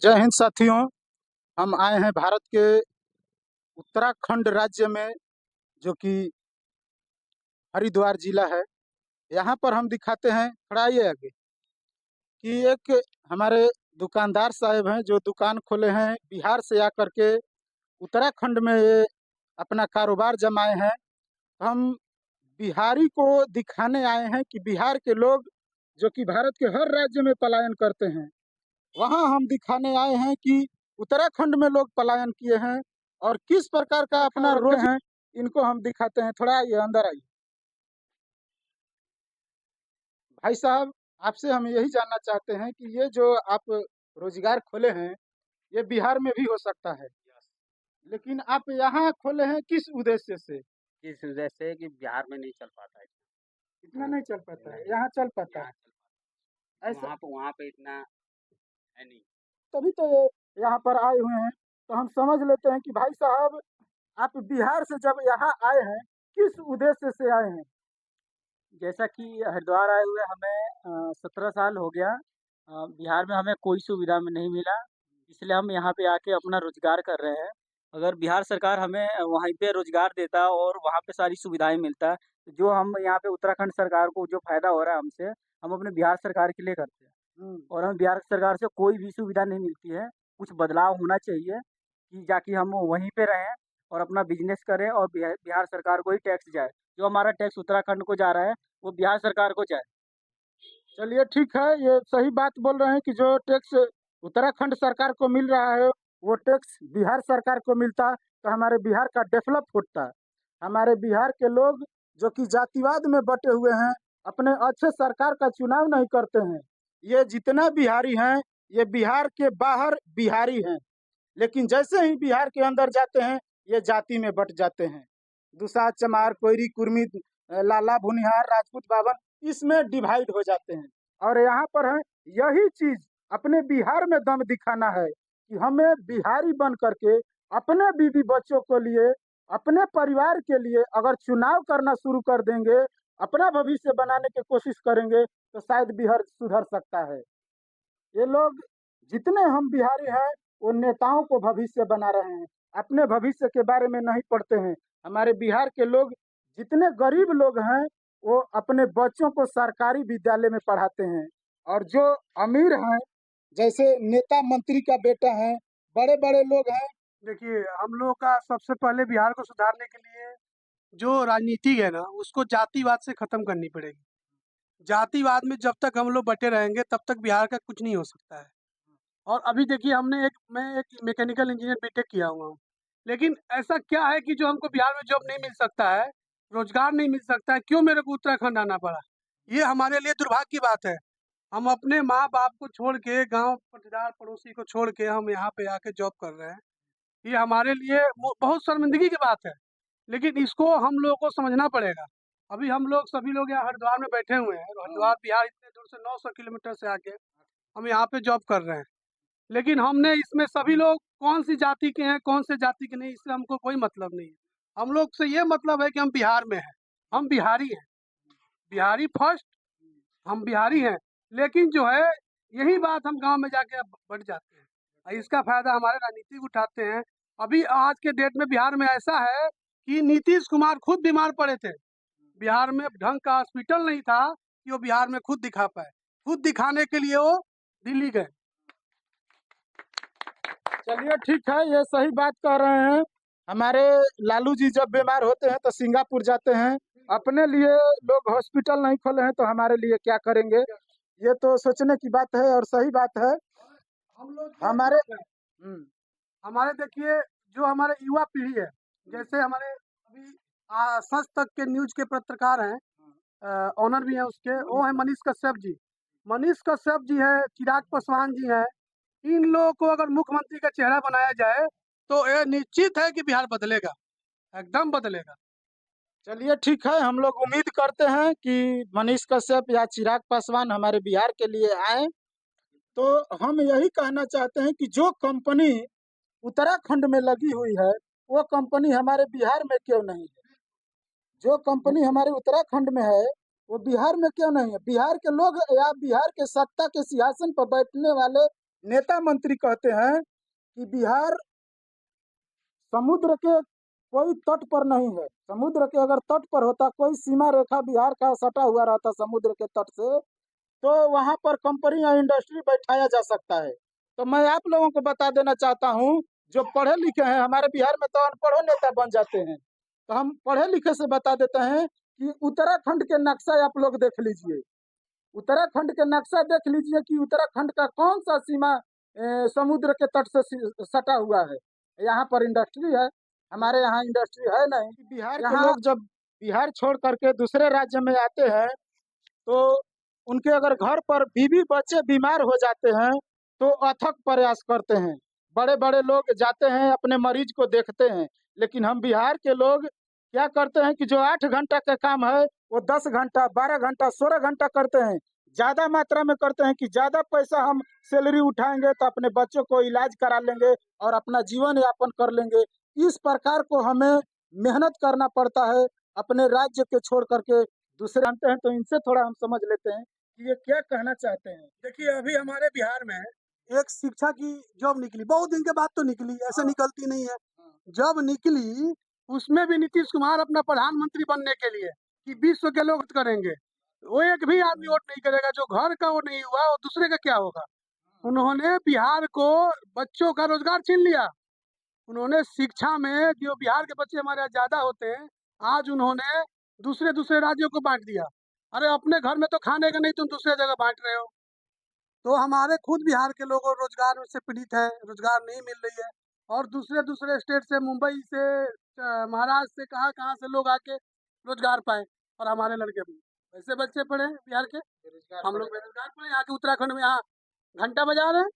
जय हिंद साथियों। हम आए हैं भारत के उत्तराखंड राज्य में, जो कि हरिद्वार जिला है। यहाँ पर हम दिखाते हैं, थोड़ा आइए आगे, कि एक हमारे दुकानदार साहब हैं जो दुकान खोले हैं, बिहार से आकर के उत्तराखंड में ये अपना कारोबार जमाए हैं। हम बिहारी को दिखाने आए हैं कि बिहार के लोग जो कि भारत के हर राज्य में पलायन करते हैं, वहाँ हम दिखाने आए हैं कि उत्तराखंड में लोग पलायन किए हैं और किस प्रकार का अपना रोज हैं। इनको हम दिखाते हैं, थोड़ा आइए अंदर आइए। भाई साहब, आपसे हम यही जानना चाहते हैं कि ये जो आप रोजगार खोले हैं, ये बिहार में भी हो सकता है, लेकिन आप यहाँ खोले हैं किस उद्देश्य से? इस वजह से कि बिहार में नहीं चल पाता है। इतना नहीं चल पाता है, नहीं, यहाँ चल पाता यहाँ है चल पाता है। ऐसा। वहाँ पे इतना है नहीं। तभी तो ये यहाँ पर आए हुए हैं। तो हम समझ लेते हैं कि भाई साहब, आप बिहार से जब यहाँ आए हैं, किस उद्देश्य से आए हैं? जैसा कि हरिद्वार आए हुए हमें 17 साल हो गया। बिहार में हमें कोई सुविधा में नहीं मिला, इसलिए हम यहाँ पे आके अपना रोजगार कर रहे हैं। अगर बिहार सरकार हमें वहीं पे रोजगार देता और वहाँ पे सारी सुविधाएं मिलता, तो जो हम यहाँ पे उत्तराखंड सरकार को जो फायदा हो रहा है हमसे, हम अपने बिहार सरकार के लिए करते हैं। और हमें बिहार सरकार से कोई भी सुविधा नहीं मिलती है। कुछ बदलाव होना चाहिए कि जाकि हम वहीं पे रहें और अपना बिजनेस करें और बिहार बिहार सरकार को ही टैक्स जाए। जो हमारा टैक्स उत्तराखंड को जा रहा है, वो बिहार सरकार को जाए। चलिए ठीक है, ये सही बात बोल रहे हैं कि जो टैक्स उत्तराखंड सरकार को मिल रहा है, वो टैक्स बिहार सरकार को मिलता तो हमारे बिहार का डेवलप होता। हमारे बिहार के लोग जो कि जातिवाद में बटे हुए हैं, अपने अच्छे सरकार का चुनाव नहीं करते हैं। ये जितना बिहारी हैं, ये बिहार के बाहर बिहारी हैं, लेकिन जैसे ही बिहार के अंदर जाते हैं, ये जाति में बट जाते हैं। दुसाध, चमार, कोयरी, कुर्मी, लाला, भुनिहार, राजपूत, बावन, इसमें डिवाइड हो जाते हैं। और यहाँ पर है, यही चीज अपने बिहार में दम दिखाना है कि हमें बिहारी बन करके अपने बीवी बच्चों को लिए, अपने परिवार के लिए अगर चुनाव करना शुरू कर देंगे, अपना भविष्य बनाने की कोशिश करेंगे, तो शायद बिहार सुधर सकता है। ये लोग, जितने हम बिहारी हैं, वो नेताओं को भविष्य बना रहे हैं, अपने भविष्य के बारे में नहीं पढ़ते हैं। हमारे बिहार के लोग, जितने गरीब लोग हैं, वो अपने बच्चों को सरकारी विद्यालय में पढ़ाते हैं। और जो अमीर हैं, जैसे नेता मंत्री का बेटा है, बड़े बड़े लोग हैं। देखिए, हम लोग का सबसे पहले बिहार को सुधारने के लिए जो राजनीति है ना, उसको जातिवाद से खत्म करनी पड़ेगी। जातिवाद में जब तक हम लोग बटे रहेंगे, तब तक बिहार का कुछ नहीं हो सकता है। और अभी देखिए, मैं एक मैकेनिकल इंजीनियर बीटेक किया हुआ हूँ, लेकिन ऐसा क्या है कि जो हमको बिहार में जॉब नहीं मिल सकता है, रोजगार नहीं मिल सकता है, क्यों मेरे को उत्तराखंड आना पड़ा? ये हमारे लिए दुर्भाग्य की बात है। हम अपने माँ बाप को छोड़ के, गांव पटीदार पड़ोसी को छोड़ के हम यहाँ पे आके जॉब कर रहे हैं। ये हमारे लिए बहुत शर्मिंदगी की बात है, लेकिन इसको हम लोगों को समझना पड़ेगा। अभी हम लोग सभी लोग यहाँ हरिद्वार में बैठे हुए हैं। हरिद्वार बिहार इतने दूर से 900 किलोमीटर से आके हम यहाँ पे जॉब कर रहे हैं, लेकिन हमने इसमें सभी लोग कौन सी जाति के हैं, कौन से जाति के नहीं, इससे हमको कोई मतलब नहीं है। हम लोग से ये मतलब है कि हम बिहार में हैं, हम बिहारी हैं, बिहारी फर्स्ट, हम बिहारी हैं। लेकिन जो है, यही बात हम गांव में जाके अब बढ़ जाते हैं और इसका फायदा हमारे राजनीतिक उठाते हैं। अभी आज के डेट में बिहार में ऐसा है कि नीतीश कुमार खुद बीमार पड़े थे। बिहार में ढंग का हॉस्पिटल नहीं था कि वो बिहार में खुद दिखा पाए। खुद दिखाने के लिए वो दिल्ली गए। चलिए ठीक है, ये सही बात कह रहे हैं। हमारे लालू जी जब बीमार होते हैं तो सिंगापुर जाते हैं। अपने लिए लोग हॉस्पिटल नहीं खोले हैं, तो हमारे लिए क्या करेंगे? ये तो सोचने की बात है और सही बात है। हम लोग हमारे हमारे देखिए, जो हमारे युवा पीढ़ी है, जैसे हमारे अभी सच तक के न्यूज के पत्रकार हैं, ऑनर भी हैं उसके, वो है मनीष कश्यप जी। मनीष कश्यप जी है, चिराग पासवान जी हैं। इन लोगों को अगर मुख्यमंत्री का चेहरा बनाया जाए, तो ये निश्चित है कि बिहार बदलेगा, एकदम बदलेगा। चलिए ठीक है, हम लोग उम्मीद करते हैं कि मनीष कश्यप या चिराग पासवान हमारे बिहार के लिए आए। तो हम यही कहना चाहते हैं कि जो कंपनी उत्तराखंड में लगी हुई है, वो कंपनी हमारे बिहार में क्यों नहीं है? जो कंपनी हमारे उत्तराखंड में है, वो बिहार में क्यों नहीं है? बिहार के लोग या बिहार के सत्ता के सिंहासन पर बैठने वाले नेता मंत्री कहते हैं कि बिहार समुद्र के कोई तट पर नहीं है। समुद्र के अगर तट पर होता, कोई सीमा रेखा बिहार का सटा हुआ रहता समुद्र के तट से, तो वहां पर कंपनी या इंडस्ट्री बैठाया जा सकता है। तो मैं आप लोगों को बता देना चाहता हूं, जो पढ़े लिखे हैं, हमारे बिहार में तो अनपढ़ों नेता बन जाते हैं, तो हम पढ़े लिखे से बता देते हैं कि उत्तराखंड के नक्शा आप लोग देख लीजिए। उत्तराखंड के नक्शा देख लीजिए कि उत्तराखंड का कौन सा सीमा समुद्र के तट से सटा हुआ है। यहाँ पर इंडस्ट्री है, हमारे यहाँ इंडस्ट्री है नहीं। बिहार के लोग जब बिहार छोड़ करके दूसरे राज्य में आते हैं, तो उनके अगर घर पर बीवी बच्चे बीमार हो जाते हैं, तो अथक प्रयास करते हैं। बड़े बड़े लोग जाते हैं, अपने मरीज को देखते हैं। लेकिन हम बिहार के लोग क्या करते हैं कि जो 8 घंटा का काम है, वो 10 घंटा, 12 घंटा, 16 घंटा करते हैं। ज्यादा मात्रा में करते हैं कि ज्यादा पैसा हम सैलरी उठाएंगे तो अपने बच्चों को इलाज करा लेंगे और अपना जीवन यापन कर लेंगे। इस प्रकार को हमें मेहनत करना पड़ता है, अपने राज्य के छोड़ करके दूसरे जानते हैं। तो इनसे थोड़ा हम समझ लेते हैं कि ये क्या कहना चाहते हैं। देखिए, अभी हमारे बिहार में एक शिक्षा की जॉब निकली, बहुत दिन के बाद तो निकली, ऐसे निकलती नहीं है। जब निकली, उसमें भी नीतीश कुमार अपना प्रधानमंत्री बनने के लिए कि विश्व के लोग वोट करेंगे, वो एक भी आदमी वोट नहीं करेगा। जो घर का वो नहीं हुआ, वो दूसरे का क्या होगा। उन्होंने बिहार को बच्चों का रोजगार छीन लिया। उन्होंने शिक्षा में, जो बिहार के बच्चे हमारे यहाँ ज्यादा होते हैं, आज उन्होंने दूसरे दूसरे राज्यों को बांट दिया। अरे अपने घर में तो खाने का नहीं, तुम दूसरे जगह बांट रहे हो। तो हमारे खुद बिहार के लोगों रोजगार से पीड़ित है, रोजगार नहीं मिल रही है। और दूसरे दूसरे स्टेट से, मुंबई से, महाराष्ट्र से, कहाँ से लोग आके रोजगार पाए, और हमारे लड़के भी ऐसे बच्चे पढ़े हैं बिहार के, हम लोग बेरोजगार पड़े यहाँ के उत्तराखंड में, यहाँ घंटा बजा रहे हैं।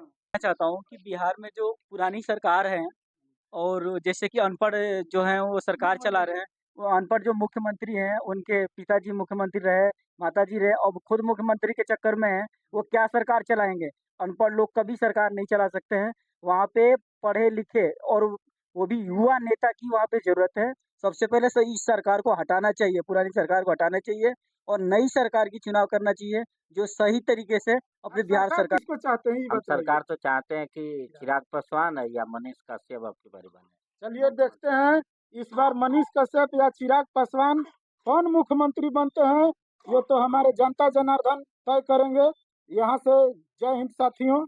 मैं चाहता हूँ कि बिहार में जो पुरानी सरकार है, और जैसे कि अनपढ़ जो हैं वो सरकार चला रहे हैं, वो अनपढ़ जो मुख्यमंत्री हैं, उनके पिताजी मुख्यमंत्री रहे, माताजी रहे, अब खुद मुख्यमंत्री के चक्कर में हैं, वो क्या सरकार चलाएँगे? अनपढ़ लोग कभी सरकार नहीं चला सकते हैं। वहाँ पे पढ़े-लिखे और वो भी युवा नेता की वहाँ पे ज़रूरत है। सबसे पहले तो इस सरकार को हटाना चाहिए, पुरानी सरकार को हटाना चाहिए और नई सरकार की चुनाव करना चाहिए, जो सही तरीके से अपने बिहार सरकार किसको चाहते हैं ये हम बताइए। सरकार तो चाहते हैं कि चिराग पासवान है या मनीष कश्यप अब की बारी बने। चलिए देखते हैं इस बार मनीष कश्यप या चिराग पासवान कौन मुख्यमंत्री बनते हैं। ये तो हमारे जनता जनार्दन तय करेंगे। यहाँ से जय हिंद साथियों।